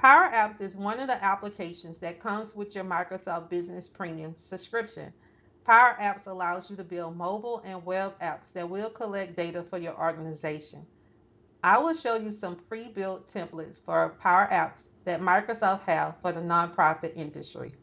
PowerApps is one of the applications that comes with your Microsoft Business Premium subscription. PowerApps allows you to build mobile and web apps that will collect data for your organization. I will show you some pre-built templates for PowerApps that Microsoft have for the nonprofit industry.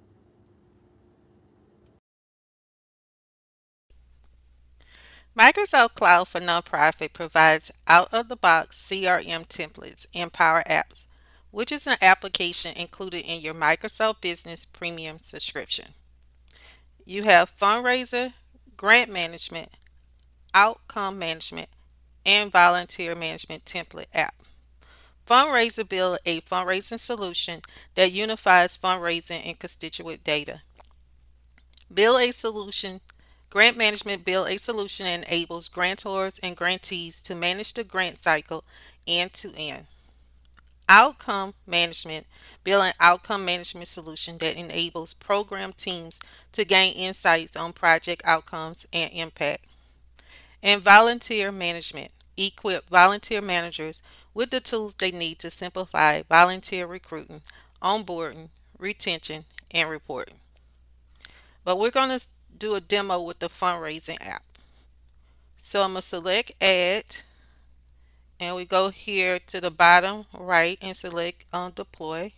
Microsoft Cloud for Nonprofit provides out-of-the-box CRM templates in Power Apps, which is an application included in your Microsoft Business Premium subscription. You have Fundraiser, Grant Management, Outcome Management, and Volunteer Management template app. Fundraiser builds a fundraising solution that unifies fundraising and constituent data. Build a solution Grant management build a solution that enables grantors and grantees to manage the grant cycle end to end. Outcome management build an outcome management solution that enables program teams to gain insights on project outcomes and impact. And volunteer management equip volunteer managers with the tools they need to simplify volunteer recruiting, onboarding, retention, and reporting. But we're going to do a demo with the fundraising app. So I'm going to select add, and we go here to the bottom right and select deploy.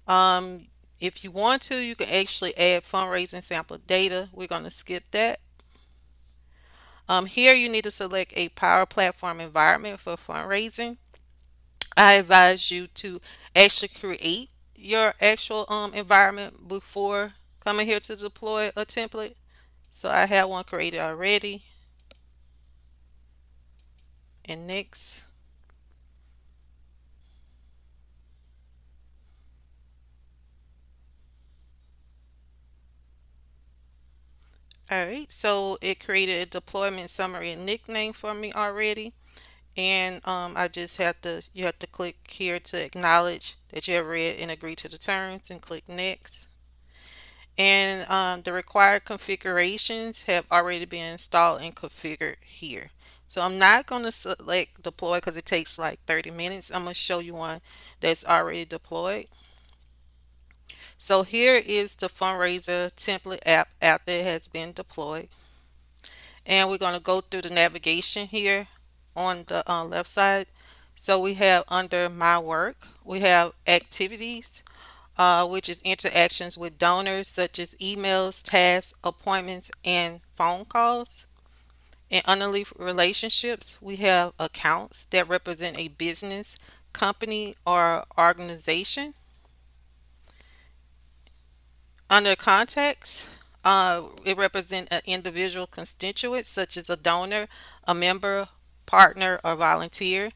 Um, if you want to, you can actually add fundraising sample data. We're going to skip that. Here you need to select a Power Platform environment for fundraising. I advise you to actually create your actual environment before coming here to deploy a template. So I have one created already. And next. All right, so it created a deployment summary and nickname for me already. And I just have to, you have to click here to acknowledge that you have read and agree to the terms and click next. And the required configurations have already been installed and configured here. So I'm not going to select deploy because it takes like 30 minutes. I'm going to show you one that's already deployed. So here is the fundraiser template app after it has been deployed. And we're going to go through the navigation here on the left side. So we have under my work, we have activities, which is interactions with donors such as emails, tasks, appointments, and phone calls. And underneath relationships, we have accounts that represent a business, company, or organization. Under context, it represents an individual constituent such as a donor, a member, partner, or volunteer.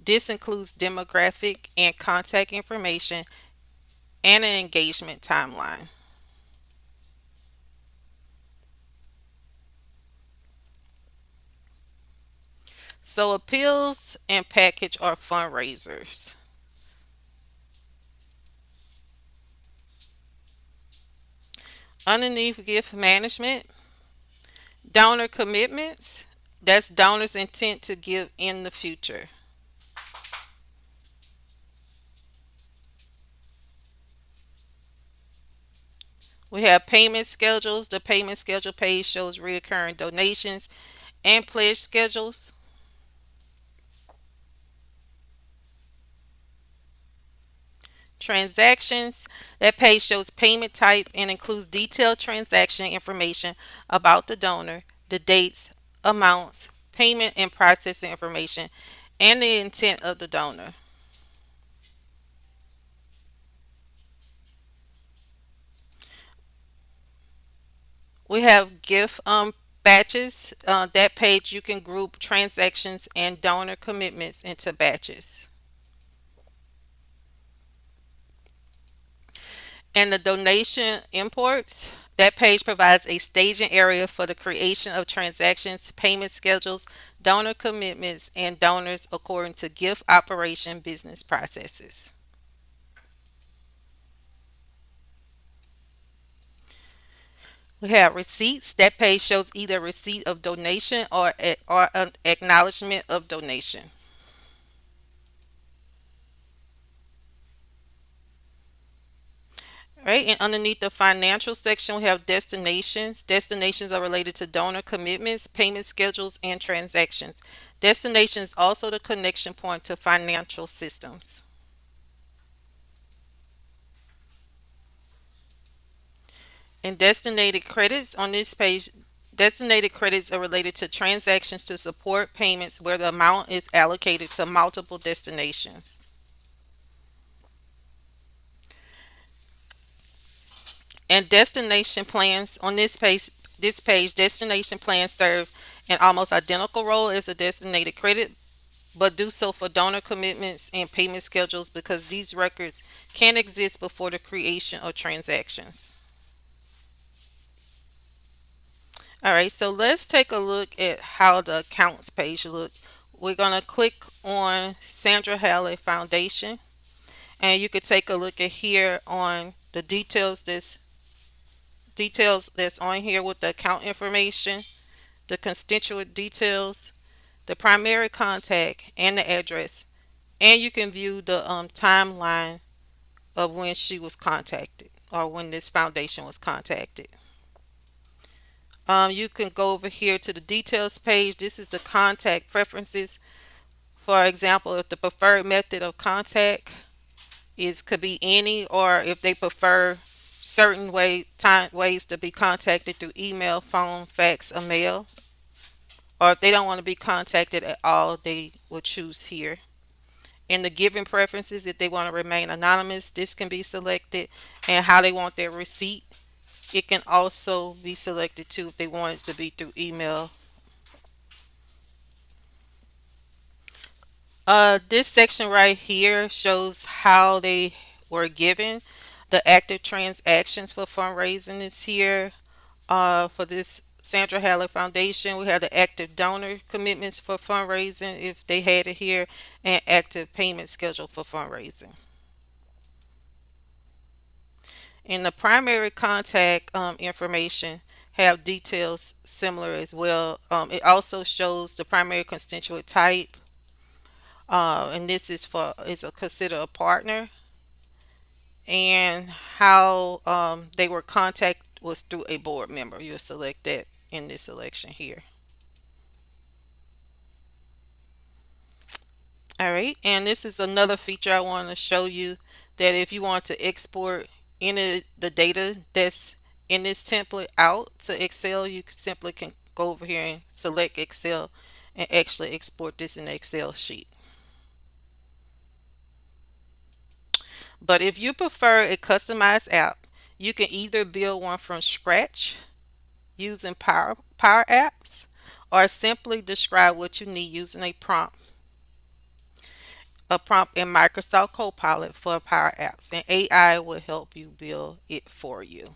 This includes demographic and contact information and an engagement timeline. So appeals and package are fundraisers. Underneath gift management, donor commitments, that's donors' intent to give in the future. We have payment schedules. The payment schedule page shows recurring donations and pledge schedules. Transactions, that page shows payment type and includes detailed transaction information about the donor, the dates, amounts, payment and processing information, and the intent of the donor. We have gift batches. That page you can group transactions and donor commitments into batches. And the donation imports, that page provides a staging area for the creation of transactions, payment schedules, donor commitments, and donors according to gift operation business processes. We have receipts. That page shows either receipt of donation or an acknowledgement of donation. right, and underneath the financial section, we have destinations. Destinations are related to donor commitments, payment schedules, and transactions. Destination is also the connection point to financial systems. And designated credits on this page, designated credits are related to transactions to support payments where the amount is allocated to multiple destinations. And destination plans on this page, destination plans serve an almost identical role as a designated credit, but do so for donor commitments and payment schedules because these records can exist before the creation of transactions. All right, so let's take a look at how the accounts page look. We're going to click on Sandra Halley Foundation, and you could take a look at here on the details that's on here with the account information, the constituent details, the primary contact, and the address. And you can view the timeline of when she was contacted or when this foundation was contacted. You can go over here to the details page. This is the contact preferences. For example, if the preferred method of contact is could be any, or if they prefer certain ways to be contacted through email, phone, fax, or mail, or if they don't want to be contacted at all, they will choose here. In the given preferences, if they want to remain anonymous, this can be selected, and how they want their receipt, it can also be selected too if they want it to be through email. This section right here shows how they were given. The active transactions for fundraising is here. For this Sandra Haller Foundation, we have the active donor commitments for fundraising if they had it here, and active payment schedule for fundraising. In the primary contact information, have details similar as well. It also shows the primary constituent type, and this is a consider a partner, and how they were contact was through a board member. You'll select that in this selection here. All right, and this is another feature I want to show you, that if you want to export any of the data that's in this template out to Excel, you simply can go over here and select Excel and actually export this in the Excel sheet. But if you prefer a customized app, you can either build one from scratch using PowerApps, or simply describe what you need using a prompt in Microsoft Copilot for PowerApps, and AI will help you build it for you.